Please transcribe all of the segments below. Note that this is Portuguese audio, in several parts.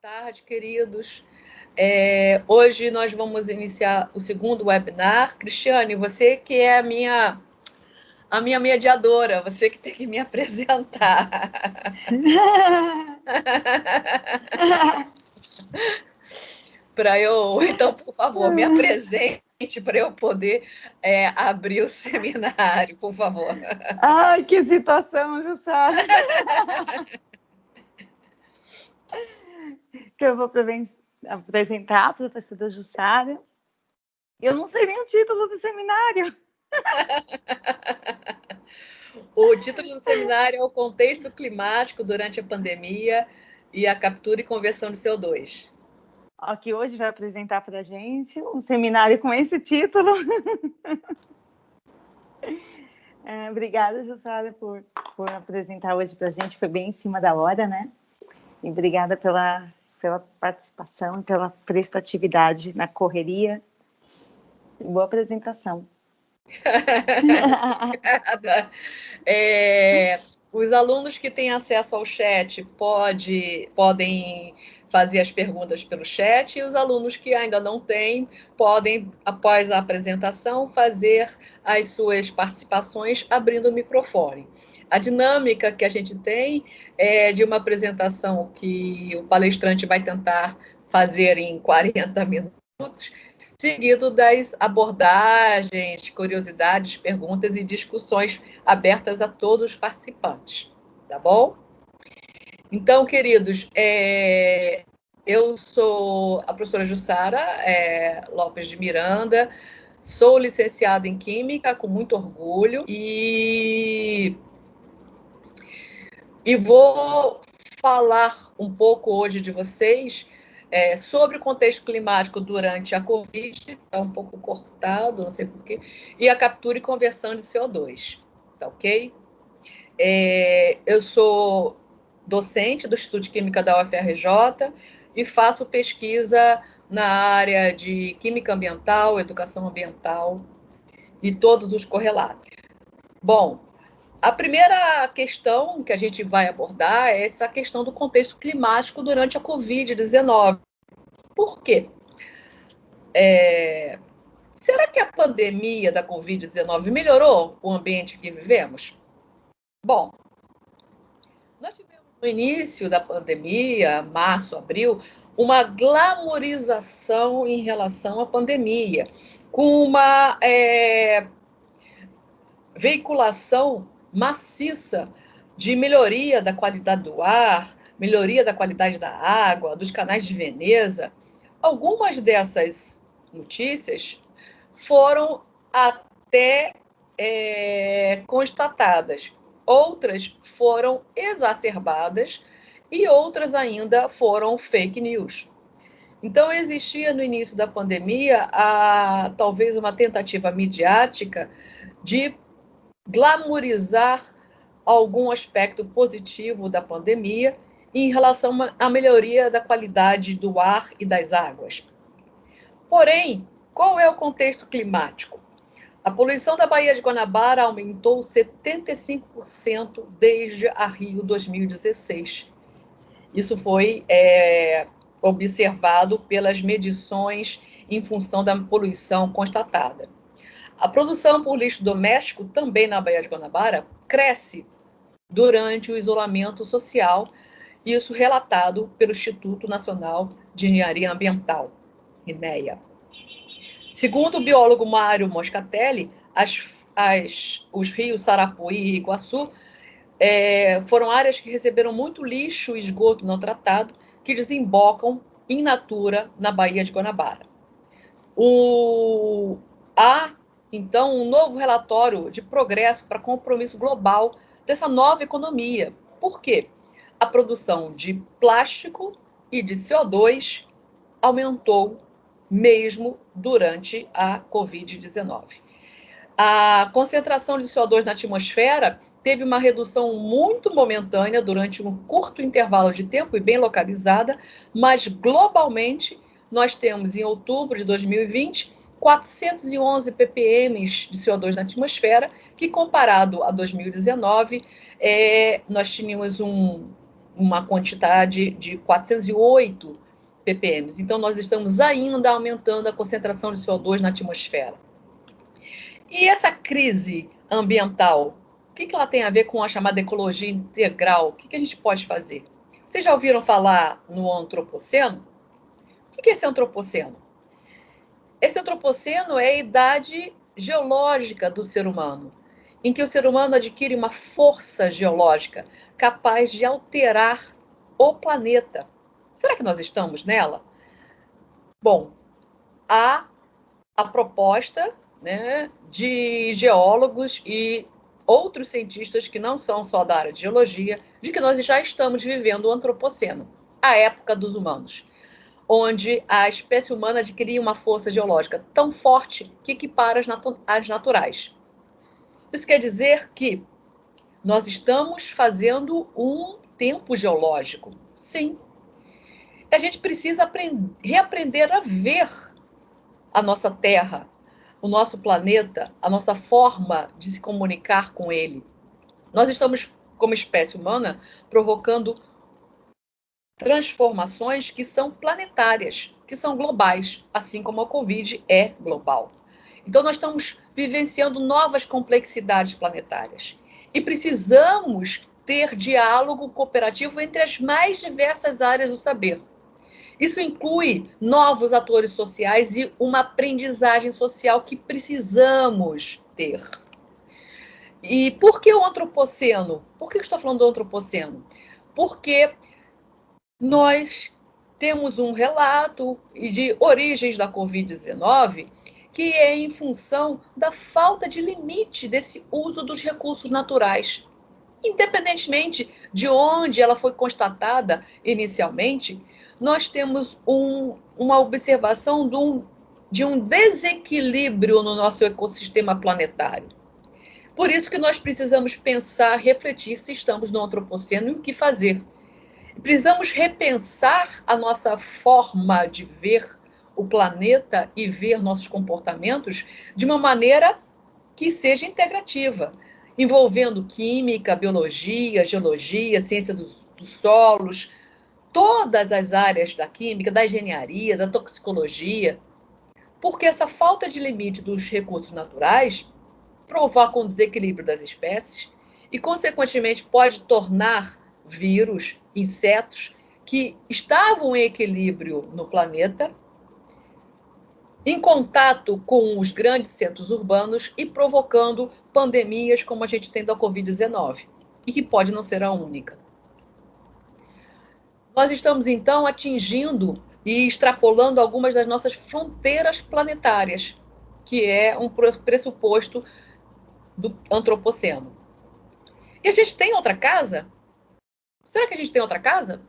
tarde, queridos. Hoje nós vamos iniciar o segundo webinar. Cristiane, você que é a minha mediadora, você que tem que me apresentar. Então, por favor, me apresente para eu poder abrir o seminário, por favor. Ai, que situação, Jussara. Que eu vou apresentar a professora Jussara. Eu não sei nem o título do seminário. O título do seminário é o Contexto Climático durante a Pandemia e a Captura e Conversão de CO2. Que hoje vai apresentar para a gente um seminário com esse título. Obrigada, Jussara, por apresentar hoje para a gente. Foi bem em cima da hora, né? E obrigada pela participação e pela prestatividade na correria. Boa apresentação. Os alunos que têm acesso ao chat podem fazer as perguntas pelo chat, e os alunos que ainda não têm podem, após a apresentação, fazer as suas participações abrindo o microfone. A dinâmica que a gente tem é de uma apresentação que o palestrante vai tentar fazer em 40 minutos, seguido das abordagens, curiosidades, perguntas e discussões abertas a todos os participantes, tá bom? Então, queridos, eu sou a professora Jussara Lopes de Miranda, sou licenciada em Química, com muito orgulho, e vou falar um pouco hoje de vocês sobre o contexto climático durante a Covid, está um pouco cortado, não sei porquê, e a captura e conversão de CO2, tá ok? Eu sou docente do Instituto de Química da UFRJ e faço pesquisa na área de Química Ambiental, Educação Ambiental e todos os correlatos. Bom, a primeira questão que a gente vai abordar é essa questão do contexto climático durante a Covid-19. Por quê? Será que a pandemia da Covid-19 melhorou o ambiente que vivemos? Bom, nós tivemos no início da pandemia, março, abril, uma glamorização em relação à pandemia, com uma veiculação maciça de melhoria da qualidade do ar, melhoria da qualidade da água, dos canais de Veneza. Algumas dessas notícias foram até constatadas, outras foram exacerbadas e outras ainda foram fake news. Então, existia no início da pandemia talvez uma tentativa midiática de glamorizar algum aspecto positivo da pandemia em relação à melhoria da qualidade do ar e das águas. Porém, qual é o contexto climático? A poluição da Baía de Guanabara aumentou 75% desde a Rio 2016. Isso foi observado pelas medições em função da poluição constatada. A produção por lixo doméstico, também na Baía de Guanabara, cresce durante o isolamento social, isso relatado pelo Instituto Nacional de Engenharia Ambiental, INEA. Segundo o biólogo Mário Moscatelli, os rios Sarapuí e Iguaçu foram áreas que receberam muito lixo e esgoto não tratado, que desembocam in natura na Baía de Guanabara. Há, então, um novo relatório de progresso para compromisso global dessa nova economia. Por quê? A produção de plástico e de CO2 aumentou mesmo durante a Covid-19. A concentração de CO2 na atmosfera teve uma redução muito momentânea durante um curto intervalo de tempo e bem localizada, mas globalmente nós temos em outubro de 2020 411 ppm de CO2 na atmosfera, que comparado a 2019, nós tínhamos uma quantidade de 408 ppm. Então, nós estamos ainda aumentando a concentração de CO2 na atmosfera. E essa crise ambiental, o que ela tem a ver com a chamada ecologia integral? O que a gente pode fazer? Vocês já ouviram falar no antropoceno? O que é esse antropoceno? Esse antropoceno é a idade geológica do ser humano, em que o ser humano adquire uma força geológica capaz de alterar o planeta. Será que nós estamos nela? Bom, há a proposta, né, de geólogos e outros cientistas que não são só da área de geologia, de que nós já estamos vivendo o antropoceno, a época dos humanos, onde a espécie humana adquiria uma força geológica tão forte que equipara as naturais. Isso quer dizer que nós estamos fazendo um tempo geológico, sim. A gente precisa reaprender a ver a nossa Terra, o nosso planeta, a nossa forma de se comunicar com ele. Nós estamos, como espécie humana, provocando transformações que são planetárias, que são globais, assim como a Covid é global. Então, nós estamos vivenciando novas complexidades planetárias e precisamos ter diálogo cooperativo entre as mais diversas áreas do saber. Isso inclui novos atores sociais e uma aprendizagem social que precisamos ter. E por que o antropoceno? Por que eu estou falando do antropoceno? Porque nós temos um relato de origens da Covid-19 que é em função da falta de limite desse uso dos recursos naturais. Independentemente de onde ela foi constatada inicialmente, nós temos uma observação de um desequilíbrio no nosso ecossistema planetário. Por isso que nós precisamos pensar, refletir se estamos no antropoceno e o que fazer. Precisamos repensar a nossa forma de ver o planeta e ver nossos comportamentos de uma maneira que seja integrativa, envolvendo química, biologia, geologia, ciência dos solos, todas as áreas da química, da engenharia, da toxicologia, porque essa falta de limite dos recursos naturais provoca um desequilíbrio das espécies e, consequentemente, pode tornar vírus, insetos que estavam em equilíbrio no planeta, em contato com os grandes centros urbanos e provocando pandemias como a gente tem da Covid-19, e que pode não ser a única. Nós estamos, então, atingindo e extrapolando algumas das nossas fronteiras planetárias, que é um pressuposto do antropoceno. E a gente tem outra casa? Será que a gente tem outra casa?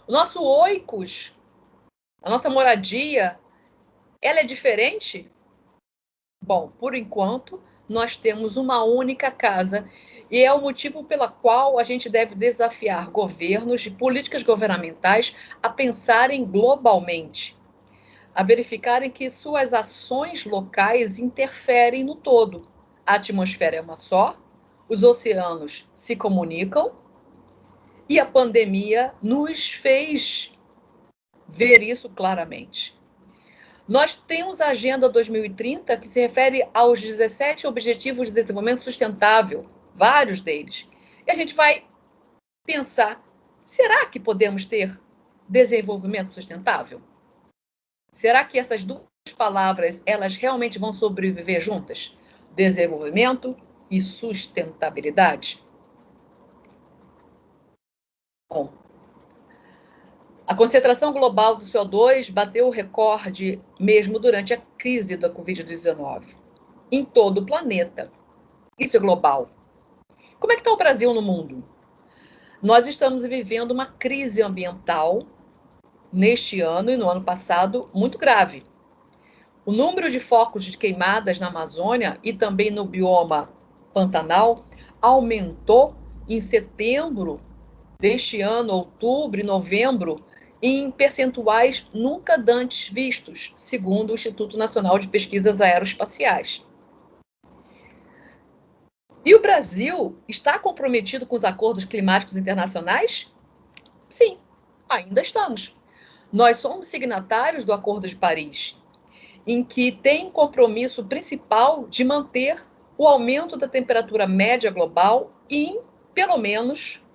O nosso oikos, a nossa moradia, ela é diferente? Bom, por enquanto, nós temos uma única casa e é o motivo pelo qual a gente deve desafiar governos e políticas governamentais a pensarem globalmente, a verificarem que suas ações locais interferem no todo. A atmosfera é uma só, os oceanos se comunicam e a pandemia nos fez ver isso claramente. Nós temos a Agenda 2030, que se refere aos 17 Objetivos de Desenvolvimento Sustentável, vários deles. E a gente vai pensar, será que podemos ter desenvolvimento sustentável? Será que essas duas palavras, elas realmente vão sobreviver juntas? Desenvolvimento e sustentabilidade? Bom, a concentração global do CO2 bateu o recorde mesmo durante a crise da Covid-19, em todo o planeta. Isso é global. Como é que está o Brasil no mundo? Nós estamos vivendo uma crise ambiental neste ano e no ano passado muito grave. O número de focos de queimadas na Amazônia e também no bioma Pantanal aumentou em setembro deste ano, outubro e novembro, em percentuais nunca antes vistos, segundo o Instituto Nacional de Pesquisas Aeroespaciais. E o Brasil está comprometido com os acordos climáticos internacionais? Sim, ainda estamos. Nós somos signatários do Acordo de Paris, em que tem compromisso principal de manter o aumento da temperatura média global em pelo menos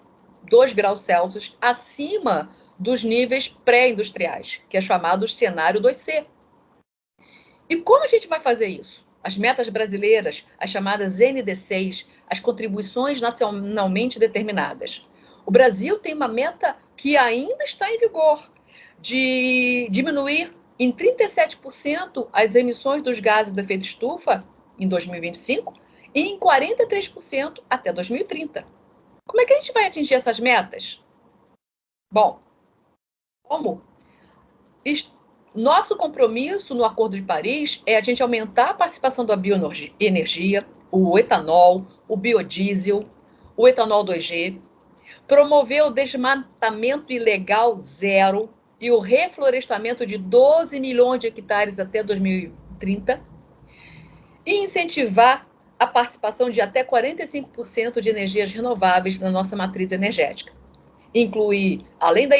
2 graus Celsius acima dos níveis pré-industriais, que é chamado cenário 2C. E como a gente vai fazer isso? As metas brasileiras, as chamadas NDCs, as contribuições nacionalmente determinadas. O Brasil tem uma meta que ainda está em vigor, de diminuir em 37% as emissões dos gases do efeito estufa em 2025 e em 43% até 2030. Como é que a gente vai atingir essas metas? Bom, como? Nosso compromisso no Acordo de Paris é a gente aumentar a participação da bioenergia, o etanol, o biodiesel, o etanol 2G, promover o desmatamento ilegal zero e o reflorestamento de 12 milhões de hectares até 2030 e incentivar a participação de até 45% de energias renováveis na nossa matriz energética. Incluir, além da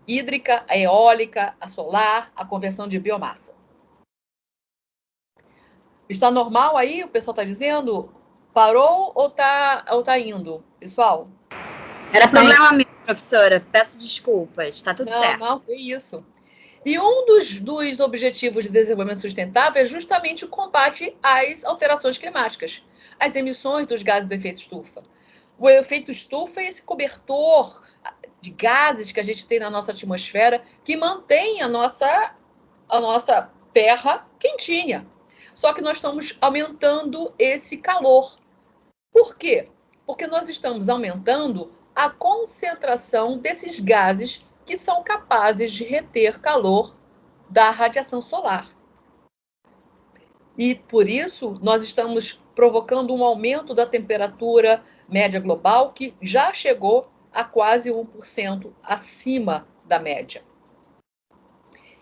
hídrica, a eólica, a solar, a conversão de biomassa. Está normal aí? O pessoal está dizendo? Parou ou tá indo? Pessoal? Era problema meu, professora. Peço desculpas. Está tudo certo. Não, é isso. E um dos objetivos de desenvolvimento sustentável é justamente o combate às alterações climáticas, às emissões dos gases do efeito estufa. O efeito estufa é esse cobertor de gases que a gente tem na nossa atmosfera que mantém a nossa terra quentinha. Só que nós estamos aumentando esse calor. Por quê? Porque nós estamos aumentando a concentração desses gases que são capazes de reter calor da radiação solar. E por isso nós estamos provocando um aumento da temperatura média global que já chegou a quase 1% acima da média.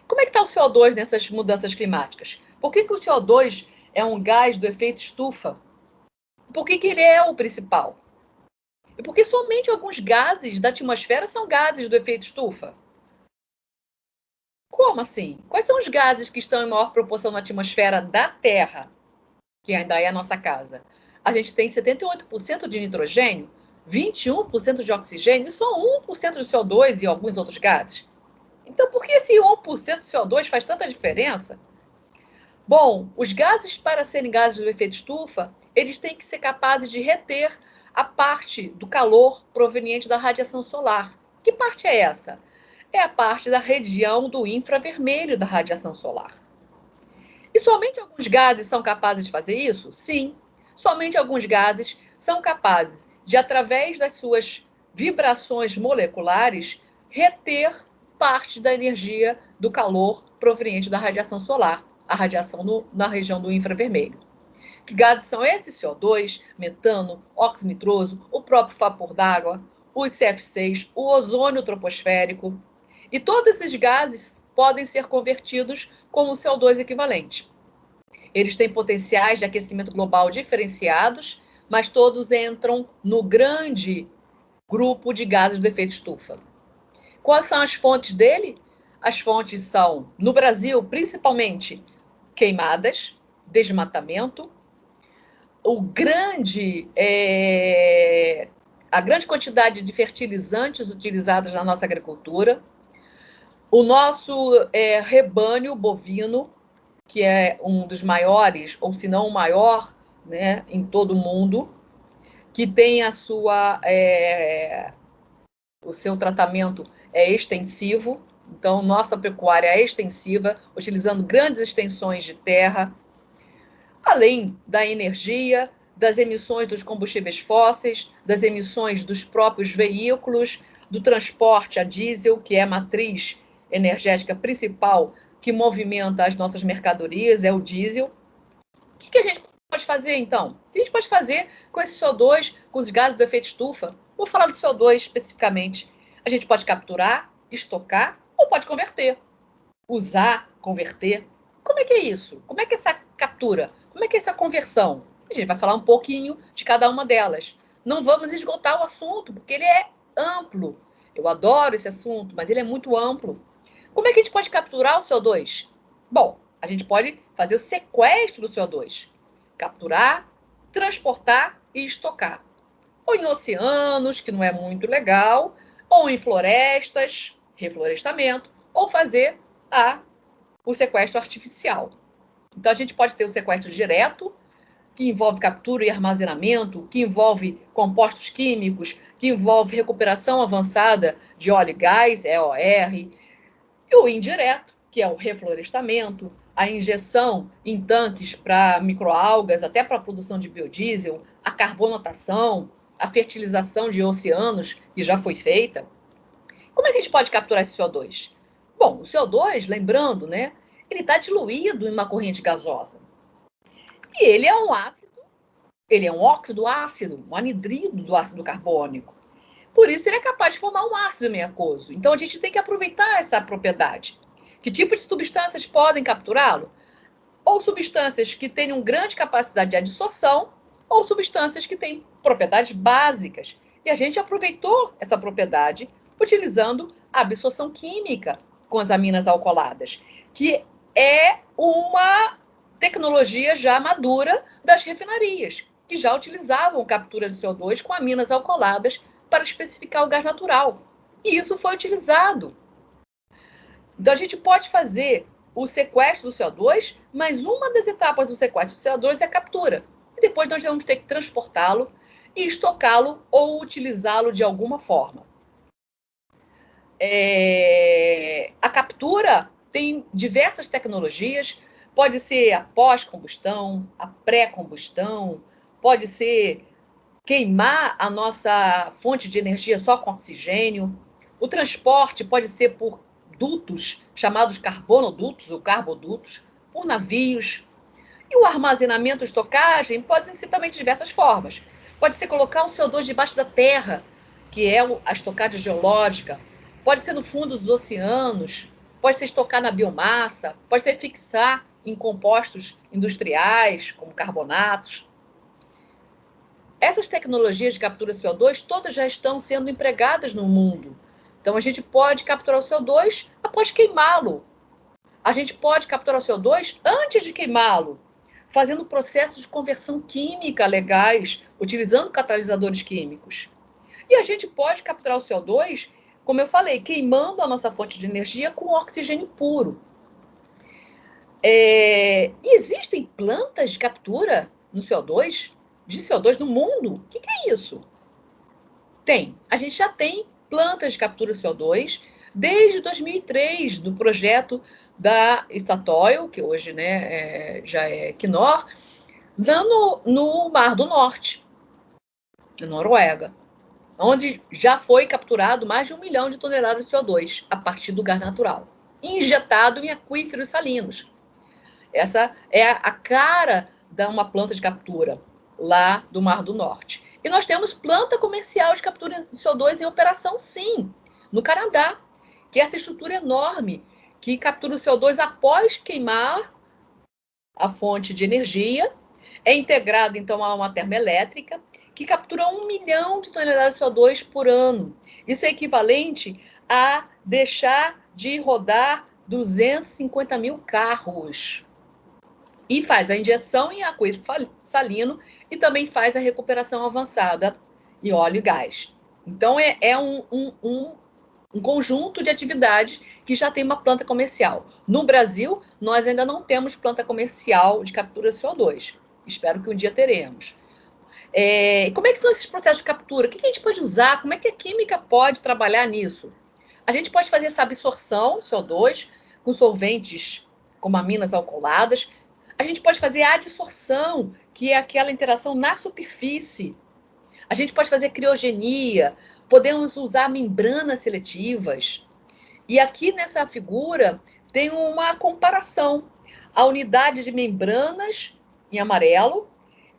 Como é que está o CO2 nessas mudanças climáticas? Por que o CO2 é um gás do efeito estufa? Por que ele é o principal? E porque somente alguns gases da atmosfera são gases do efeito estufa. Como assim? Quais são os gases que estão em maior proporção na atmosfera da Terra, que ainda é a nossa casa? A gente tem 78% de nitrogênio, 21% de oxigênio e só 1% de CO2 e alguns outros gases. Então, por que esse 1% de CO2 faz tanta diferença? Bom, os gases, para serem gases do efeito estufa, eles têm que ser capazes de reter a parte do calor proveniente da radiação solar. Que parte é essa? É a parte da região do infravermelho da radiação solar. E somente alguns gases são capazes de fazer isso? Sim. Somente alguns gases são capazes de, através das suas vibrações moleculares, reter parte da energia do calor proveniente da radiação solar, a radiação na região do infravermelho. Que gases são esses? CO2, metano, óxido nitroso, o próprio vapor d'água, os CF6, o ozônio troposférico. E todos esses gases podem ser convertidos como CO2 equivalente. Eles têm potenciais de aquecimento global diferenciados, mas todos entram no grande grupo de gases do efeito estufa. Quais são as fontes dele? As fontes são, no Brasil, principalmente queimadas, desmatamento, a grande quantidade de fertilizantes utilizados na nossa agricultura, o nosso rebanho bovino, que é um dos maiores, ou se não o maior, né, em todo o mundo, que tem o seu tratamento extensivo. Então, nossa pecuária é extensiva, utilizando grandes extensões de terra, além da energia, das emissões dos combustíveis fósseis, das emissões dos próprios veículos, do transporte a diesel, que é a matriz energética principal que movimenta as nossas mercadorias, é o diesel. O que a gente pode fazer, então? O que a gente pode fazer com esse CO2, com os gases do efeito estufa? Vou falar do CO2 especificamente. A gente pode capturar, estocar ou pode converter. Usar, converter. Como é que é isso? Como é que é essa captura? Como é que é essa conversão? A gente vai falar um pouquinho de cada uma delas. Não vamos esgotar o assunto, porque ele é amplo. Eu adoro esse assunto, mas ele é muito amplo. Como é que a gente pode capturar o CO2? Bom, a gente pode fazer o sequestro do CO2. Capturar, transportar e estocar. Ou em oceanos, que não é muito legal, ou em florestas, reflorestamento, ou fazer o sequestro artificial. Então, a gente pode ter o sequestro direto, que envolve captura e armazenamento, que envolve compostos químicos, que envolve recuperação avançada de óleo e gás, EOR, e o indireto, que é o reflorestamento, a injeção em tanques para microalgas, até para a produção de biodiesel, a carbonatação, a fertilização de oceanos, que já foi feita. Como é que a gente pode capturar esse CO2? Bom, o CO2, lembrando, né, ele está diluído em uma corrente gasosa. E ele é um ácido, ele é um óxido ácido, um anidrido do ácido carbônico. Por isso, ele é capaz de formar um ácido meio aquoso. Então, a gente tem que aproveitar essa propriedade. Que tipo de substâncias podem capturá-lo? Ou substâncias que tenham grande capacidade de adsorção, ou substâncias que têm propriedades básicas. E a gente aproveitou essa propriedade utilizando a absorção química com as aminas alcooladas, que é uma tecnologia já madura das refinarias, que já utilizavam captura de CO2 com aminas alcooladas para especificar o gás natural. E isso foi utilizado. Então, a gente pode fazer o sequestro do CO2, mas uma das etapas do sequestro do CO2 é a captura. E depois nós vamos ter que transportá-lo e estocá-lo ou utilizá-lo de alguma forma. A captura tem diversas tecnologias, pode ser a pós-combustão, a pré-combustão, pode ser queimar a nossa fonte de energia só com oxigênio. O transporte pode ser por dutos, chamados carbonodutos ou carbodutos, por navios. E o armazenamento e estocagem podem ser também de diversas formas. Pode ser colocar um CO2 debaixo da terra, que é a estocagem geológica. Pode ser no fundo dos oceanos. Pode ser estocar na biomassa. Pode ser fixar em compostos industriais, como carbonatos. Essas tecnologias de captura de CO2 todas já estão sendo empregadas no mundo. Então, a gente pode capturar o CO2 após queimá-lo. A gente pode capturar o CO2 antes de queimá-lo, fazendo processos de conversão química legais, utilizando catalisadores químicos. E a gente pode capturar o CO2, como eu falei, queimando a nossa fonte de energia com oxigênio puro. Existem plantas de captura de CO2 no mundo? O que é isso? Tem. A gente já tem plantas de captura de CO2 desde 2003, do projeto da Statoil, que hoje, né, já é Equinor, no Mar do Norte, na Noruega, onde já foi capturado mais de 1 milhão de toneladas de CO2 a partir do gás natural, injetado em aquíferos salinos. Essa é a cara de uma planta de captura lá do Mar do Norte. E nós temos planta comercial de captura de CO2 em operação, sim, no Canadá, que é essa estrutura enorme que captura o CO2 após queimar a fonte de energia, é integrado, então, a uma termoelétrica, que captura 1 milhão de toneladas de CO2 por ano. Isso é equivalente a deixar de rodar 250 mil carros. E faz a injeção em aquífero salino e também faz a recuperação avançada em óleo e gás. Então, é um conjunto de atividades que já tem uma planta comercial. No Brasil, nós ainda não temos planta comercial de captura de CO2. Espero que um dia teremos. Como é que são esses processos de captura? O que a gente pode usar? Como é que a química pode trabalhar nisso? A gente pode fazer essa absorção de CO2 com solventes como aminas alcooladas. A gente pode fazer a adsorção, que é aquela interação na superfície. A gente pode fazer criogenia, podemos usar membranas seletivas. E aqui nessa figura tem uma comparação. A unidade de membranas, em amarelo,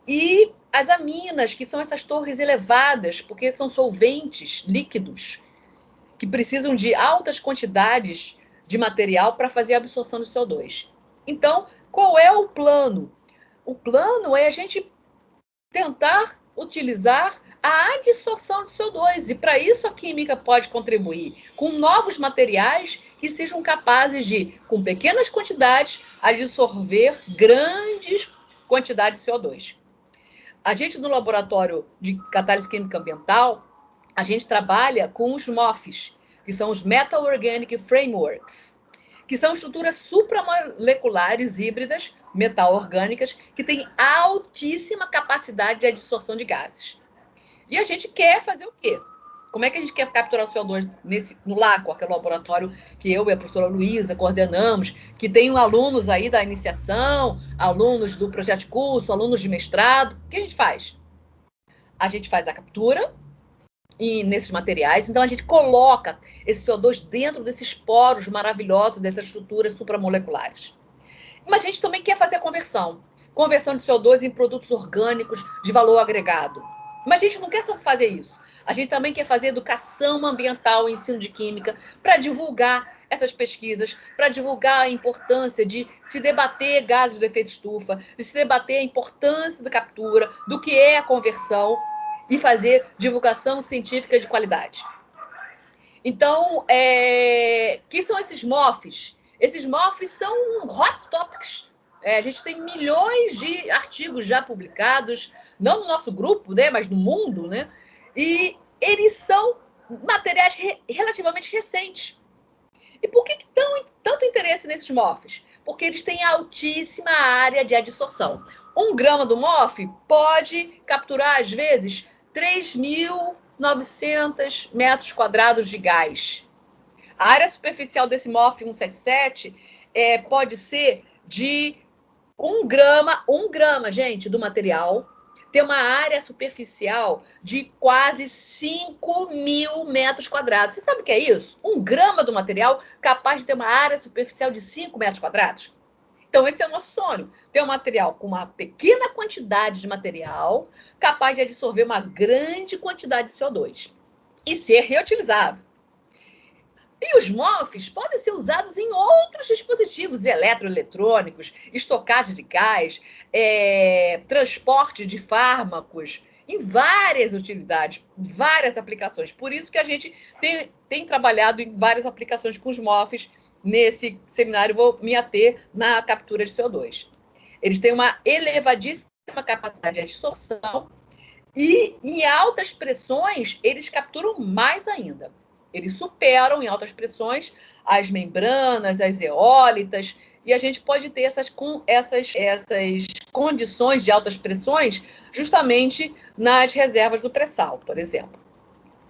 e as aminas, que são essas torres elevadas, porque são solventes líquidos, que precisam de altas quantidades de material para fazer a absorção do CO2. Então, qual é o plano? O plano é a gente tentar utilizar a adsorção de CO2. E para isso a química pode contribuir com novos materiais que sejam capazes de, com pequenas quantidades, adsorver grandes quantidades de CO2. A gente, no laboratório de catálise química ambiental, a gente trabalha com os MOFs, que são os Metal Organic Frameworks, que são estruturas supramoleculares híbridas, metal-orgânicas, que têm altíssima capacidade de adsorção de gases. E a gente quer fazer o quê? Como é que a gente quer capturar o CO2 no LACO, aquele laboratório que eu e a professora Luísa coordenamos, que tem alunos aí da iniciação, alunos do projeto de curso, alunos de mestrado. O que a gente faz? A gente faz a captura nesses materiais, então a gente coloca esse CO2 dentro desses poros maravilhosos, dessas estruturas supramoleculares. Mas a gente também quer fazer a conversão de CO2 em produtos orgânicos de valor agregado. Mas a gente não quer só fazer isso. A gente também quer fazer educação ambiental, ensino de química, para divulgar essas pesquisas, para divulgar a importância de se debater gases do efeito estufa, de se debater a importância da captura, do que é a conversão e fazer divulgação científica de qualidade. Então, que são esses MOFs? Esses MOFs são hot topics. A gente tem milhões de artigos já publicados, não no nosso grupo, né, mas no mundo, né? E eles são materiais relativamente recentes. E por que tanto interesse nesses MOFs? Porque eles têm altíssima área de adsorção. 1 grama do MOF pode capturar, às vezes, 3.900 metros quadrados de gás. A área superficial desse MOF 177 pode ser de 1 grama, gente, do material, tem uma área superficial de quase 5.000 metros quadrados. Você sabe o que é isso? 1 grama do material capaz de ter uma área superficial de 5 metros quadrados? Então, esse é o nosso sonho. Ter um material com uma pequena quantidade de material capaz de absorver uma grande quantidade de CO2 e ser reutilizável. E os MOFs podem ser usados em outros dispositivos eletroeletrônicos, estocagem de gás, transporte de fármacos, em várias utilidades, várias aplicações. Por isso que a gente tem trabalhado em várias aplicações com os MOFs. Nesse seminário, vou me ater na captura de CO2. Eles têm uma elevadíssima capacidade de adsorção e, em altas pressões, eles capturam mais ainda. Eles superam, em altas pressões, as membranas, as eólitas, e a gente pode ter essas condições de altas pressões justamente nas reservas do pré-sal, por exemplo.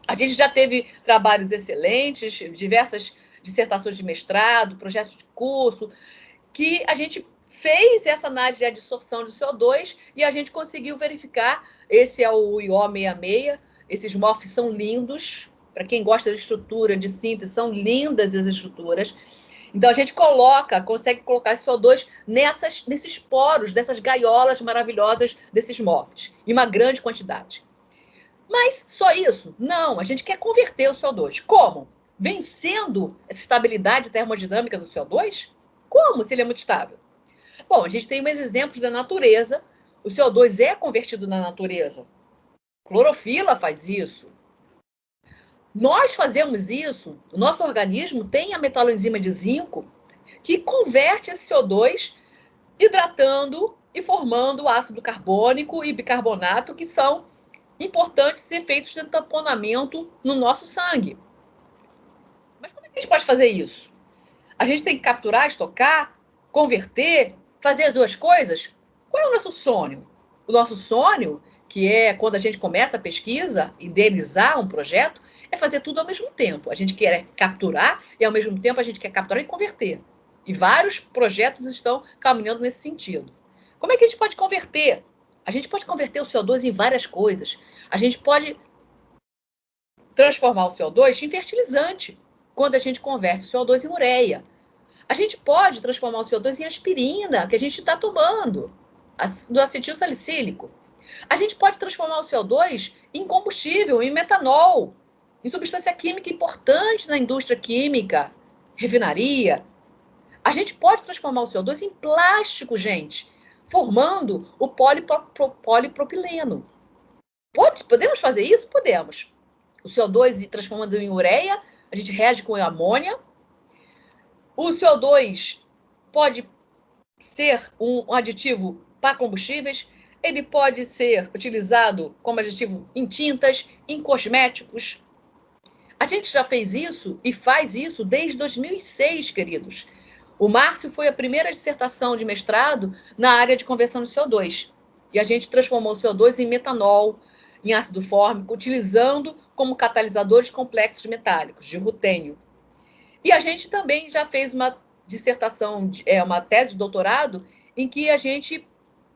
A gente já teve trabalhos excelentes, diversas dissertações de mestrado, projetos de curso, que a gente fez essa análise de adsorção de CO2 e a gente conseguiu verificar. Esse é o IO66, esses MOFs são lindos. Para quem gosta de estrutura, de síntese, são lindas as estruturas. Então, a gente consegue colocar esse CO2 nesses poros, dessas gaiolas maravilhosas desses MOFs, em uma grande quantidade. Mas só isso? Não, a gente quer converter o CO2. Como? Vencendo essa estabilidade termodinâmica do CO2? Como, se ele é muito estável? Bom, a gente tem mais exemplos da natureza. O CO2 é convertido na natureza. A clorofila faz isso. Nós fazemos isso, o nosso organismo tem a metaloenzima de zinco que converte esse CO2 hidratando e formando ácido carbônico e bicarbonato, que são importantes efeitos de tamponamento no nosso sangue. Mas como é que a gente pode fazer isso? A gente tem que capturar, estocar, converter, fazer as duas coisas? Qual é o nosso sonho? O nosso sonho, que é quando a gente começa a pesquisa, idealizar um projeto, é fazer tudo ao mesmo tempo. A gente quer capturar e, ao mesmo tempo, a gente quer capturar e converter. E vários projetos estão caminhando nesse sentido. Como é que a gente pode converter? A gente pode converter o CO2 em várias coisas. A gente pode transformar o CO2 em fertilizante, quando a gente converte o CO2 em ureia. A gente pode transformar o CO2 em aspirina, que a gente está tomando, do acetil salicílico. A gente pode transformar o CO2 em combustível, em metanol, em substância química importante na indústria química, refinaria. A gente pode transformar o CO2 em plástico, gente, formando o polipropileno. Podemos fazer isso? Podemos. O CO2 transformando em ureia, a gente reage com amônia. O CO2 pode ser um aditivo para combustíveis, ele pode ser utilizado como aditivo em tintas, em cosméticos. A gente já fez isso e faz isso desde 2006, queridos. O Márcio foi a primeira dissertação de mestrado na área de conversão de CO2. E a gente transformou o CO2 em metanol, em ácido fórmico, utilizando como catalisadores complexos metálicos, de rutênio. E a gente também já fez uma dissertação, uma tese de doutorado, em que a gente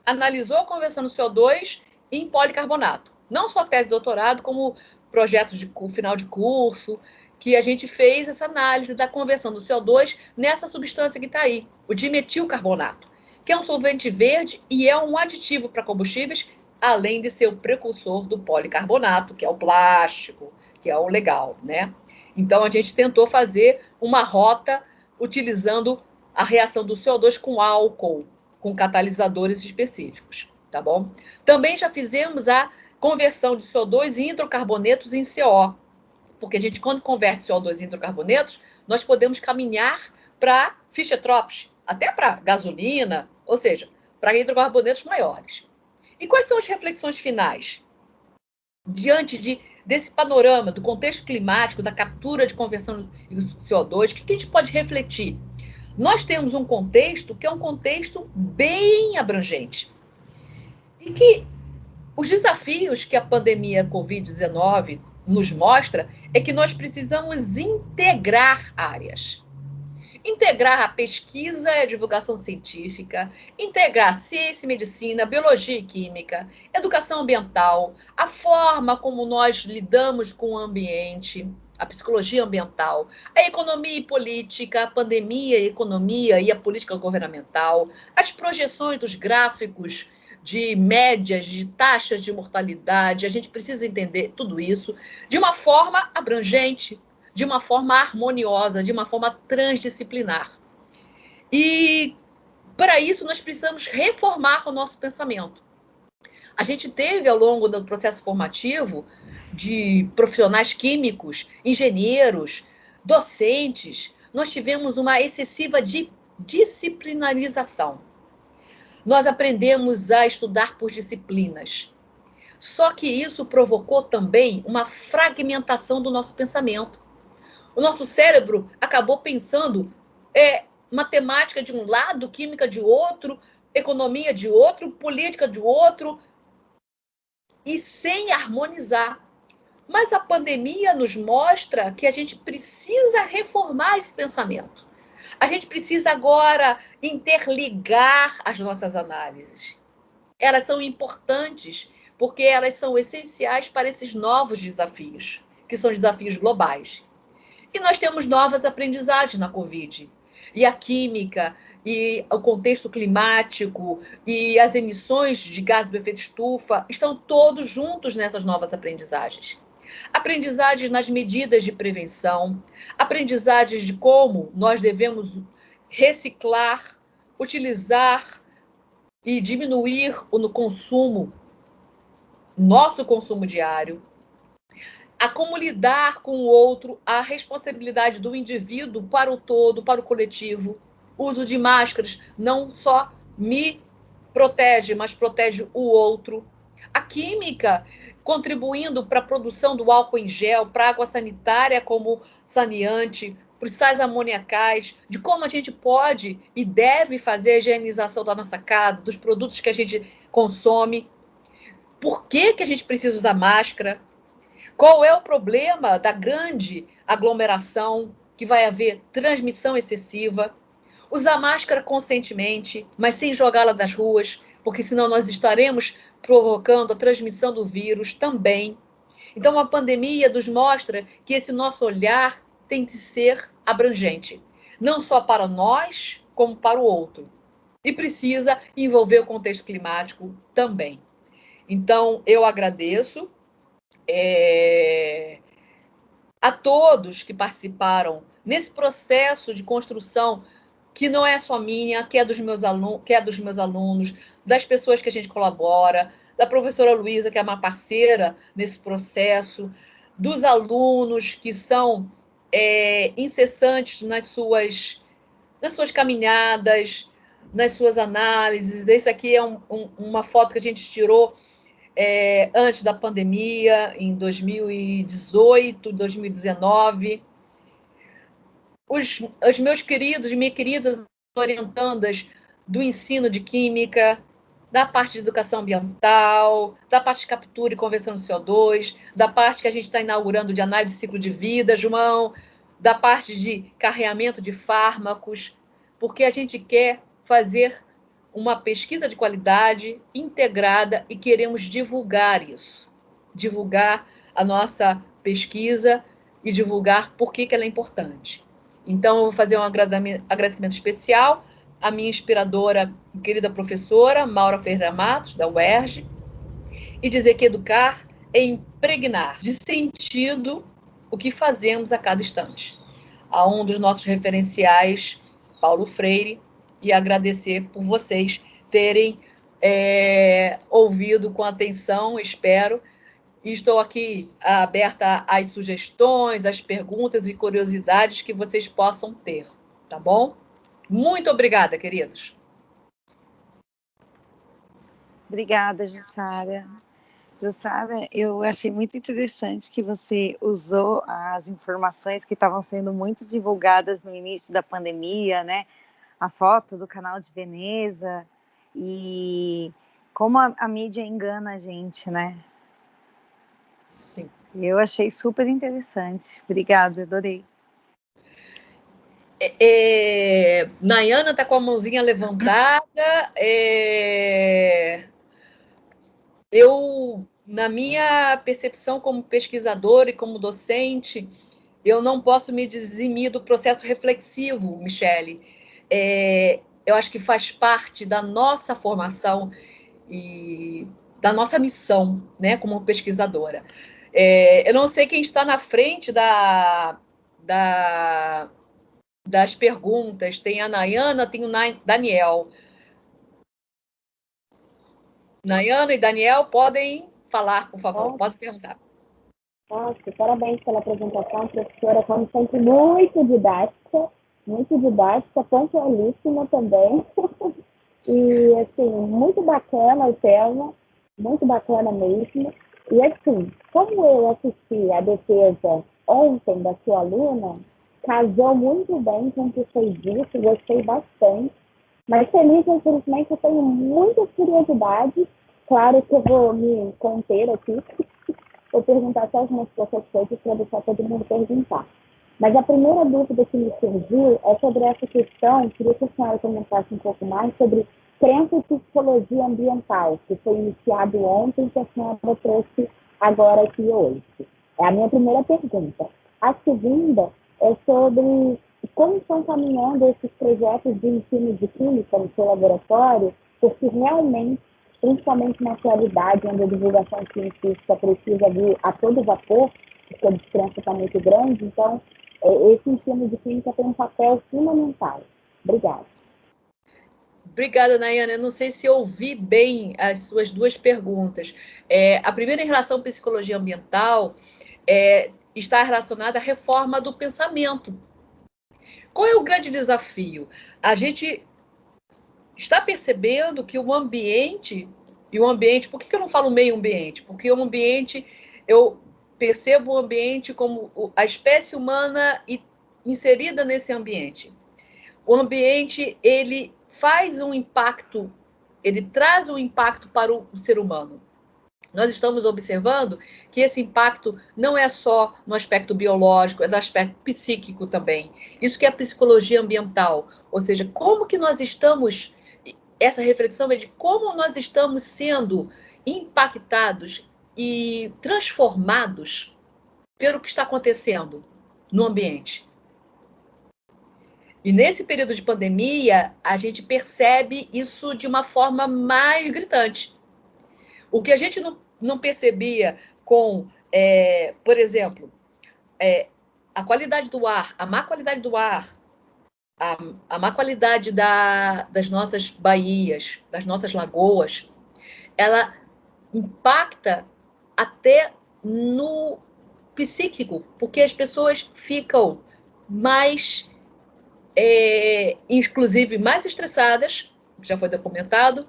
analisou a conversão do CO2 em policarbonato. Não só tese de doutorado, como projetos de final de curso, que a gente fez essa análise da conversão do CO2 nessa substância que está aí, o dimetilcarbonato, que é um solvente verde e é um aditivo para combustíveis, além de ser o precursor do policarbonato, que é o plástico, que é o legal, né? Então, a gente tentou fazer uma rota utilizando a reação do CO2 com álcool, com catalisadores específicos, tá bom? Também já fizemos a conversão de CO2 em hidrocarbonetos em CO, porque a gente, quando converte CO2 em hidrocarbonetos, nós podemos caminhar para Fischer-Tropsch, até para gasolina, ou seja, para hidrocarbonetos maiores. E quais são as reflexões finais? Diante desse panorama, do contexto climático, da captura de conversão de CO2, o que a gente pode refletir? Nós temos um contexto que é um contexto bem abrangente. E que os desafios que a pandemia Covid-19 nos mostra é que nós precisamos integrar áreas. Integrar a pesquisa e a divulgação científica, integrar ciência e medicina, biologia e química, educação ambiental, a forma como nós lidamos com o ambiente, a psicologia ambiental, a economia e política, a pandemia e economia e a política governamental, as projeções dos gráficos de médias, de taxas de mortalidade. A gente precisa entender tudo isso de uma forma abrangente, de uma forma harmoniosa, de uma forma transdisciplinar. E, para isso, nós precisamos reformar o nosso pensamento. A gente teve, ao longo do processo formativo, de profissionais químicos, engenheiros, docentes, nós tivemos uma excessiva disciplinarização. Nós aprendemos a estudar por disciplinas. Só que isso provocou também uma fragmentação do nosso pensamento. O nosso cérebro acabou pensando matemática de um lado, química de outro, economia de outro, política de outro, e sem harmonizar. Mas a pandemia nos mostra que a gente precisa reformar esse pensamento. A gente precisa agora interligar as nossas análises. Elas são importantes porque elas são essenciais para esses novos desafios, que são desafios globais. E nós temos novas aprendizagens na Covid. E a química, e o contexto climático, e as emissões de gás do efeito estufa, estão todos juntos nessas novas aprendizagens. Aprendizagens nas medidas de prevenção, aprendizagens de como nós devemos reciclar, utilizar e diminuir o consumo, nosso consumo diário, a como lidar com o outro, a responsabilidade do indivíduo para o todo, para o coletivo. O uso de máscaras não só me protege, mas protege o outro. A química contribuindo para a produção do álcool em gel, para a água sanitária como saneante, para os sais amoniacais, de como a gente pode e deve fazer a higienização da nossa casa, dos produtos que a gente consome. Por que a gente precisa usar máscara? Qual é o problema da grande aglomeração, que vai haver transmissão excessiva? Usar máscara conscientemente, mas sem jogá-la nas ruas, porque senão nós estaremos provocando a transmissão do vírus também. Então, a pandemia nos mostra que esse nosso olhar tem que ser abrangente, não só para nós, como para o outro. E precisa envolver o contexto climático também. Então, eu agradeço a todos que participaram nesse processo de construção, que não é só minha, que é dos meus alunos, das pessoas que a gente colabora, da professora Luísa, que é uma parceira nesse processo, dos alunos que são incessantes nas suas caminhadas, nas suas análises. Esse aqui é uma foto que a gente tirou antes da pandemia, em 2018, 2019. Os meus queridos e minhas queridas orientandas do ensino de química, da parte de educação ambiental, da parte de captura e conversão de CO2, da parte que a gente está inaugurando de análise de ciclo de vida, João, da parte de carreamento de fármacos, porque a gente quer fazer uma pesquisa de qualidade integrada e queremos divulgar isso, divulgar a nossa pesquisa e divulgar por que ela é importante. Então, eu vou fazer um agradecimento especial à minha inspiradora, querida professora, Maura Ferreira Matos, da UERJ, e dizer que educar é impregnar de sentido o que fazemos a cada instante. A um dos nossos referenciais, Paulo Freire, e agradecer por vocês terem ouvido com atenção, espero, e estou aqui aberta às sugestões, às perguntas e curiosidades que vocês possam ter, tá bom? Muito obrigada, queridos. Obrigada, Jussara. Jussara, eu achei muito interessante que você usou as informações que estavam sendo muito divulgadas no início da pandemia, né? A foto do canal de Veneza e como a mídia engana a gente, né? Sim. Eu achei super interessante. Obrigada, adorei. Nayana está com a mãozinha levantada. Eu, na minha percepção como pesquisadora e como docente, eu não posso me eximir do processo reflexivo, Michele. Eu acho que faz parte da nossa formação e da nossa missão, né, como pesquisadora. Eu não sei quem está na frente das perguntas. Tem a Nayana, tem o Daniel. Nayana e Daniel podem falar, por favor, podem perguntar. Nossa, parabéns pela apresentação, professora, como sempre, muito didática, pontualíssima também. E, assim, muito bacana o tema, muito bacana mesmo. E, assim, como eu assisti a defesa ontem da sua aluna, casou muito bem com o que foi dito, gostei bastante. Mas, feliz, infelizmente, eu tenho muitas curiosidades. Claro que eu vou me conter aqui, vou perguntar só algumas poucas coisas para deixar todo mundo perguntar. Mas a primeira dúvida que me surgiu é sobre essa questão, queria que a senhora comentasse um pouco mais sobre crença e psicologia ambiental, que foi iniciado ontem, que a senhora trouxe agora aqui hoje. É a minha primeira pergunta. A segunda é sobre como estão caminhando esses projetos de ensino de química no seu laboratório, porque realmente, principalmente na atualidade, onde a divulgação científica precisa vir a todo vapor, porque a diferença está muito grande, então esse ensino de química tem um papel fundamental. Obrigada. Obrigada, Nayana. Eu não sei se eu ouvi bem as suas duas perguntas. A primeira, em relação à psicologia ambiental, está relacionada à reforma do pensamento. Qual é o grande desafio? A gente está percebendo que o ambiente, por que eu não falo meio ambiente? Porque o ambiente, eu percebo o ambiente como a espécie humana inserida nesse ambiente. O ambiente, ele faz um impacto, ele traz um impacto para o ser humano. Nós estamos observando que esse impacto não é só no aspecto biológico, é no aspecto psíquico também. Isso que é a psicologia ambiental, ou seja, como que nós estamos, essa reflexão é de como nós estamos sendo impactados e transformados pelo que está acontecendo no ambiente. E nesse período de pandemia, a gente percebe isso de uma forma mais gritante. O que a gente não percebia com, por exemplo, a qualidade do ar, a má qualidade do ar, a má qualidade das nossas baías, das nossas lagoas, ela impacta até no psíquico, porque as pessoas ficam mais, inclusive, mais estressadas, já foi documentado,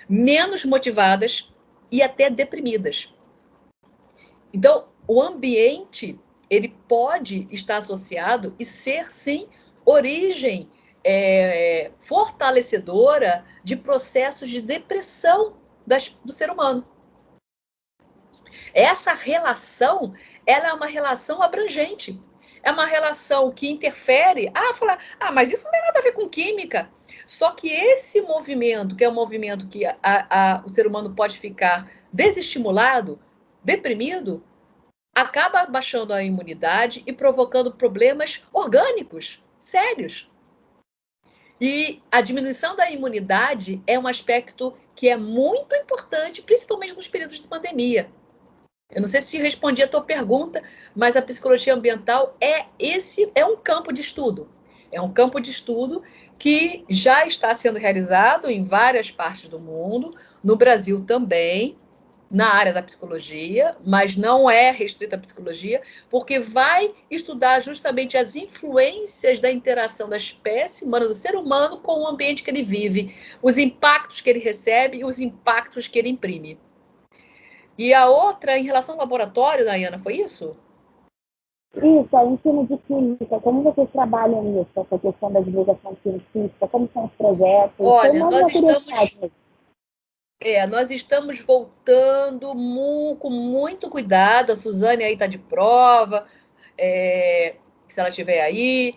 menos motivadas e até deprimidas. Então, o ambiente, ele pode estar associado e ser, sim, origem fortalecedora de processos de depressão do ser humano. Essa relação, ela é uma relação abrangente. É uma relação que interfere. Mas isso não tem nada a ver com química. Só que esse movimento, que é um movimento que o ser humano pode ficar desestimulado, deprimido, acaba baixando a imunidade e provocando problemas orgânicos sérios. E a diminuição da imunidade é um aspecto que é muito importante, principalmente nos períodos de pandemia. Eu não sei se respondi a tua pergunta, mas a psicologia ambiental é um campo de estudo. É um campo de estudo que já está sendo realizado em várias partes do mundo, no Brasil também, na área da psicologia, mas não é restrita à psicologia, porque vai estudar justamente as influências da interação da espécie humana, do ser humano, com o ambiente que ele vive, os impactos que ele recebe e os impactos que ele imprime. E a outra, em relação ao laboratório, Dayana, foi isso? Isso, o ensino de química, como vocês trabalham isso, essa questão da divulgação científica, como são os projetos? Olha, nós estamos voltando com muito cuidado. A Suzane aí está de prova, se ela estiver aí.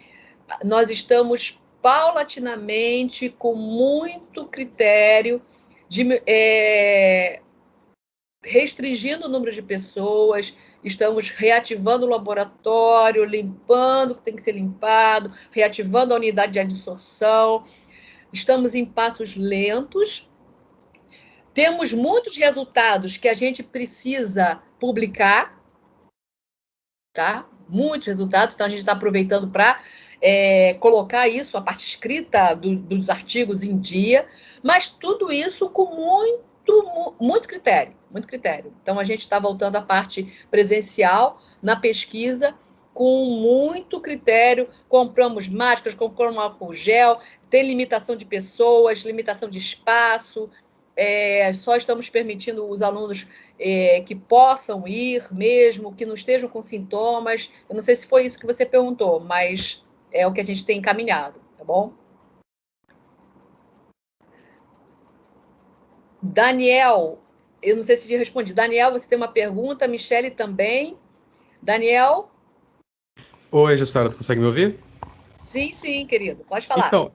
Nós estamos paulatinamente, com muito critério, restringindo o número de pessoas, estamos reativando o laboratório, limpando o que tem que ser limpado, reativando a unidade de adsorção. Estamos em passos lentos. Temos muitos resultados que a gente precisa publicar, tá? Muitos resultados, então a gente está aproveitando para colocar isso, a parte escrita dos artigos em dia, mas tudo isso com muito critério, muito critério. Então a gente está voltando à parte presencial na pesquisa com muito critério. Compramos máscaras, compramos álcool gel, tem limitação de pessoas, limitação de espaço. Só estamos permitindo os alunos que possam ir mesmo, que não estejam com sintomas. Eu não sei se foi isso que você perguntou, mas é o que a gente tem encaminhado, tá bom? Daniel, eu não sei se te respondi. Daniel, você tem uma pergunta, Michele também. Daniel? Oi, Jussara, tu consegue me ouvir? Sim, querido, pode falar. Então,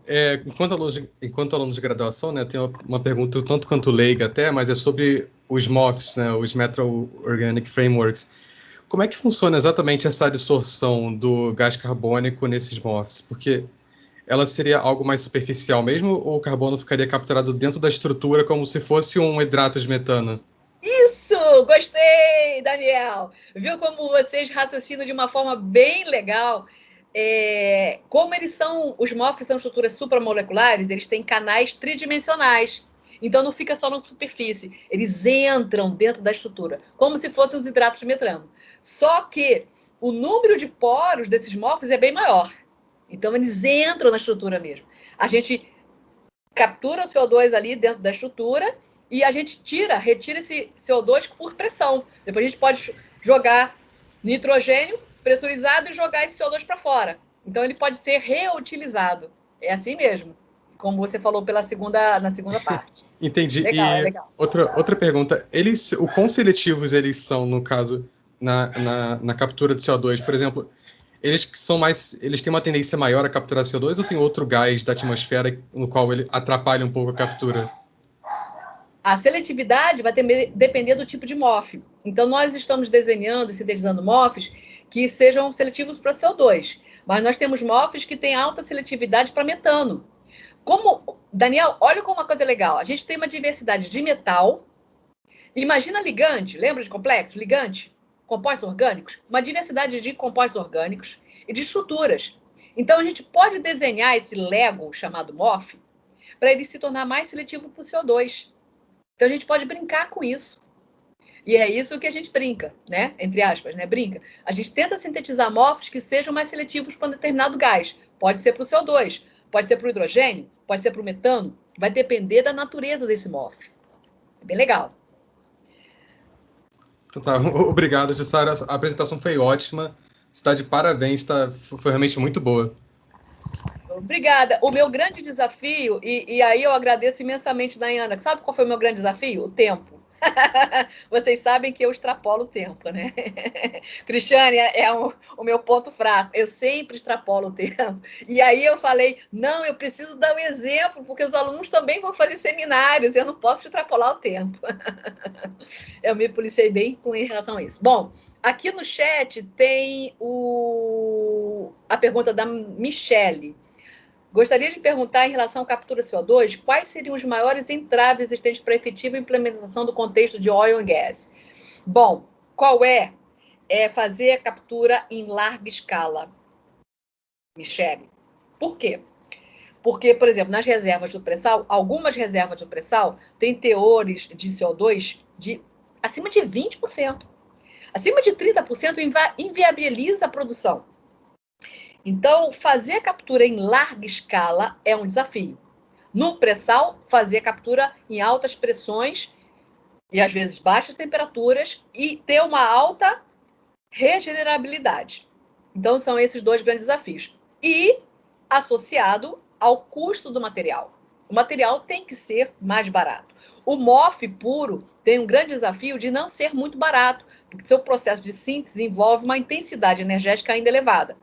enquanto aluno de graduação, né, tem uma pergunta tanto quanto leiga até, mas é sobre os MOFs, né, os Metal Organic Frameworks. Como é que funciona exatamente essa adsorção do gás carbônico nesses MOFs? Porque ela seria algo mais superficial mesmo, ou o carbono ficaria capturado dentro da estrutura como se fosse um hidrato de metano? Isso! Gostei, Daniel! Viu como vocês raciocinam de uma forma bem legal? Como os MOFs são estruturas supramoleculares, eles têm canais tridimensionais. Então não fica só na superfície, eles entram dentro da estrutura, como se fossem os hidratos de metano. Só que o número de poros desses MOFs é bem maior. Então eles entram na estrutura mesmo. A gente captura o CO2 ali dentro da estrutura e a gente retira esse CO2 por pressão. Depois a gente pode jogar nitrogênio pressurizado e jogar esse CO2 para fora. Então ele pode ser reutilizado. É assim mesmo, como você falou na segunda parte. Entendi. Legal. Outra pergunta, o quão seletivos eles são, no caso, na captura de CO2? Por exemplo, eles têm uma tendência maior a capturar CO2 ou tem outro gás da atmosfera no qual ele atrapalha um pouco a captura? A seletividade vai depender do tipo de MOF. Então, nós estamos desenhando e sintetizando MOFs que sejam seletivos para CO2. Mas nós temos MOFs que têm alta seletividade para metano. Daniel, olha como uma coisa legal. A gente tem uma diversidade de metal. Imagina ligante, lembra de complexo? Ligante, compostos orgânicos. Uma diversidade de compostos orgânicos e de estruturas. Então, a gente pode desenhar esse Lego chamado MOF para ele se tornar mais seletivo para o CO2. Então, a gente pode brincar com isso. E é isso que a gente brinca, né? Entre aspas, né? Brinca. A gente tenta sintetizar morfos que sejam mais seletivos para um determinado gás. Pode ser para o CO2, pode ser para o hidrogênio, pode ser para o metano. Vai depender da natureza desse morfo. É bem legal. Então, tá. Obrigado, Jussara. A apresentação foi ótima. Você está de parabéns, foi realmente muito boa. Obrigada. O meu grande desafio, e aí eu agradeço imensamente, Dayana. Sabe qual foi o meu grande desafio? O tempo. Vocês sabem que eu extrapolo o tempo, né? Cristiane, o meu ponto fraco. Eu sempre extrapolo o tempo. E aí eu falei, não, eu preciso dar um exemplo, porque os alunos também vão fazer seminários, eu não posso extrapolar o tempo. Eu me policiei bem com relação a isso. Bom, aqui no chat tem a pergunta da Michele. Gostaria de perguntar, em relação à captura CO2, quais seriam os maiores entraves existentes para a efetiva implementação do contexto de oil and gas? Bom, qual é? É fazer a captura em larga escala, Michele. Por quê? Porque, por exemplo, nas reservas do pré-sal, algumas reservas do pré-sal têm teores de CO2 de acima de 20%. Acima de 30% inviabiliza a produção. Então, fazer a captura em larga escala é um desafio. No pré-sal, fazer a captura em altas pressões e, às vezes, baixas temperaturas e ter uma alta regenerabilidade. Então, são esses dois grandes desafios. E associado ao custo do material. O material tem que ser mais barato. O MOF puro tem um grande desafio de não ser muito barato, porque seu processo de síntese envolve uma intensidade energética ainda elevada.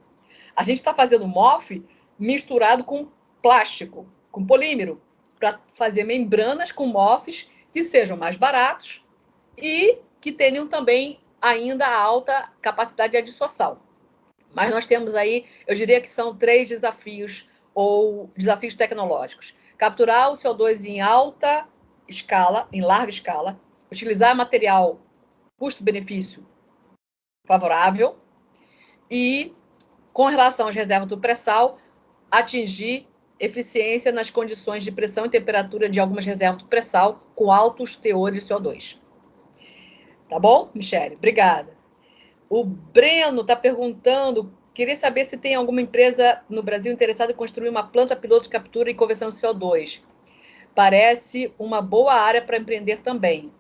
A gente está fazendo MOF misturado com plástico, com polímero, para fazer membranas com MOFs que sejam mais baratos e que tenham também ainda alta capacidade de adsorção. Mas nós temos aí, eu diria que são 3 desafios ou desafios tecnológicos. Capturar o CO2 em alta escala, em larga escala, utilizar material custo-benefício favorável e, com relação às reservas do pré-sal, atingir eficiência nas condições de pressão e temperatura de algumas reservas do pré-sal com altos teores de CO2. Tá bom, Michele? Obrigada. O Breno está perguntando, queria saber se tem alguma empresa no Brasil interessada em construir uma planta piloto de captura e conversão de CO2. Parece uma boa área para empreender também.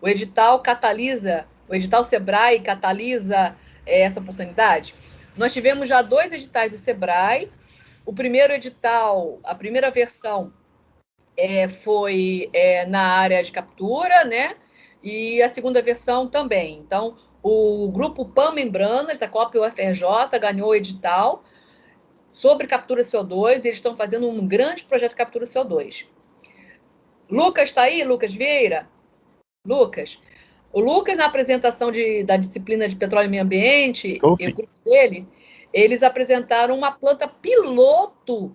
O edital Sebrae catalisa essa oportunidade? Nós tivemos já 2 editais do Sebrae. O primeiro edital, a primeira versão foi na área de captura, né? E a segunda versão também. Então, o grupo PAN Membranas, da COP UFRJ, ganhou o edital sobre captura de CO2. Eles estão fazendo um grande projeto de captura de CO2. Lucas está aí? Lucas Vieira? Lucas. O Lucas, na apresentação da disciplina de petróleo e meio ambiente, e o grupo dele, eles apresentaram uma planta piloto,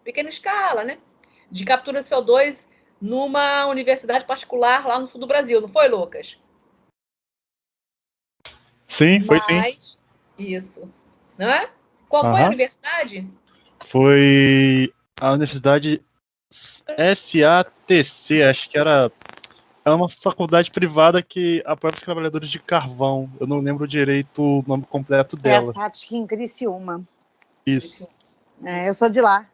pequena escala, né? De captura de CO2 numa universidade particular lá no sul do Brasil, não foi, Lucas? Sim, foi sim. Isso. Não é? Qual foi a universidade? Foi a Universidade SATC, acho que era. É uma faculdade privada que apoia os trabalhadores de carvão. Eu não lembro direito o nome completo dela. É a SATC em Criciúma. Isso. Eu sou de lá.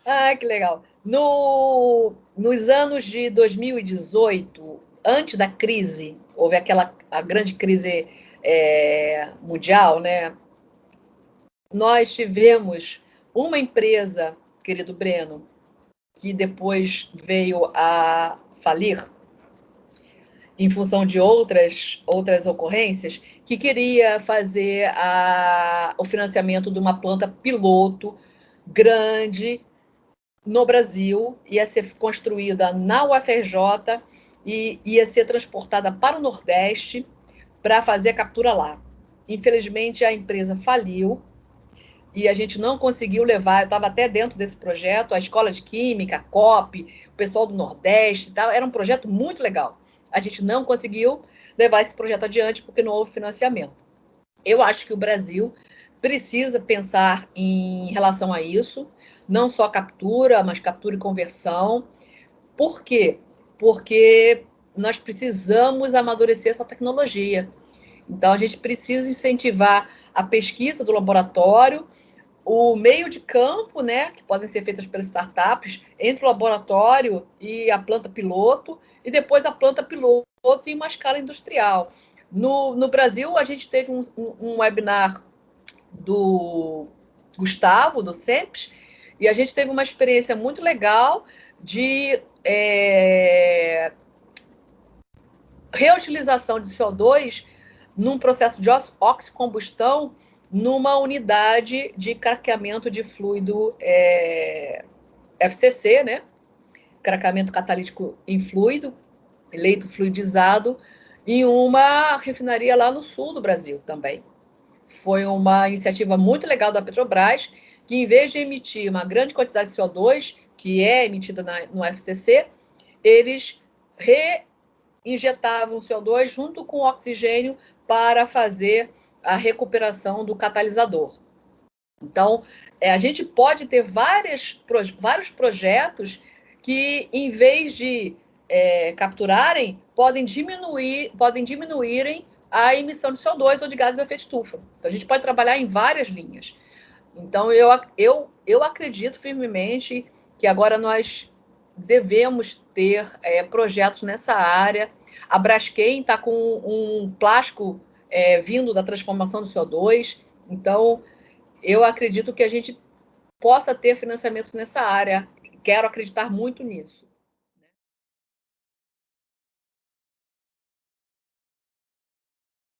Ah, que legal. Nos anos de 2018, antes da crise, houve a grande crise mundial, né? Nós tivemos uma empresa, querido Breno, que depois veio a falir em função de outras ocorrências, que queria fazer o financiamento de uma planta piloto grande no Brasil, ia ser construída na UFRJ e ia ser transportada para o Nordeste para fazer a captura lá. Infelizmente, a empresa faliu e a gente não conseguiu levar. Eu estava até dentro desse projeto, a Escola de Química, a COP, o pessoal do Nordeste, tal. Era um projeto muito legal. A gente não conseguiu levar esse projeto adiante porque não houve financiamento. Eu acho que o Brasil precisa pensar em relação a isso, não só captura, mas captura e conversão. Por quê? porque nós precisamos amadurecer essa tecnologia. Então, a gente precisa incentivar a pesquisa do laboratório, o meio de campo, né, que podem ser feitas pelas startups, entre o laboratório e a planta piloto, e depois a planta piloto em uma escala industrial. No Brasil, a gente teve um webinar do Gustavo, do SEMPES, e a gente teve uma experiência muito legal de reutilização de CO2 num processo de oxicombustão numa unidade de craqueamento de fluido FCC, né? Craqueamento catalítico em fluido, leito fluidizado, em uma refinaria lá no sul do Brasil também. Foi uma iniciativa muito legal da Petrobras, que em vez de emitir uma grande quantidade de CO2, que é emitida no FCC, eles reinjetavam CO2 junto com o oxigênio para fazer a recuperação do catalisador. Então, a gente pode ter vários projetos que, em vez de capturarem, podem diminuírem a emissão de CO2 ou de gases do efeito estufa. Então, a gente pode trabalhar em várias linhas. Então, eu acredito firmemente que agora nós devemos ter projetos nessa área. A Braskem está com um plástico vindo da transformação do CO2. Então, eu acredito que a gente possa ter financiamento nessa área. Quero acreditar muito nisso.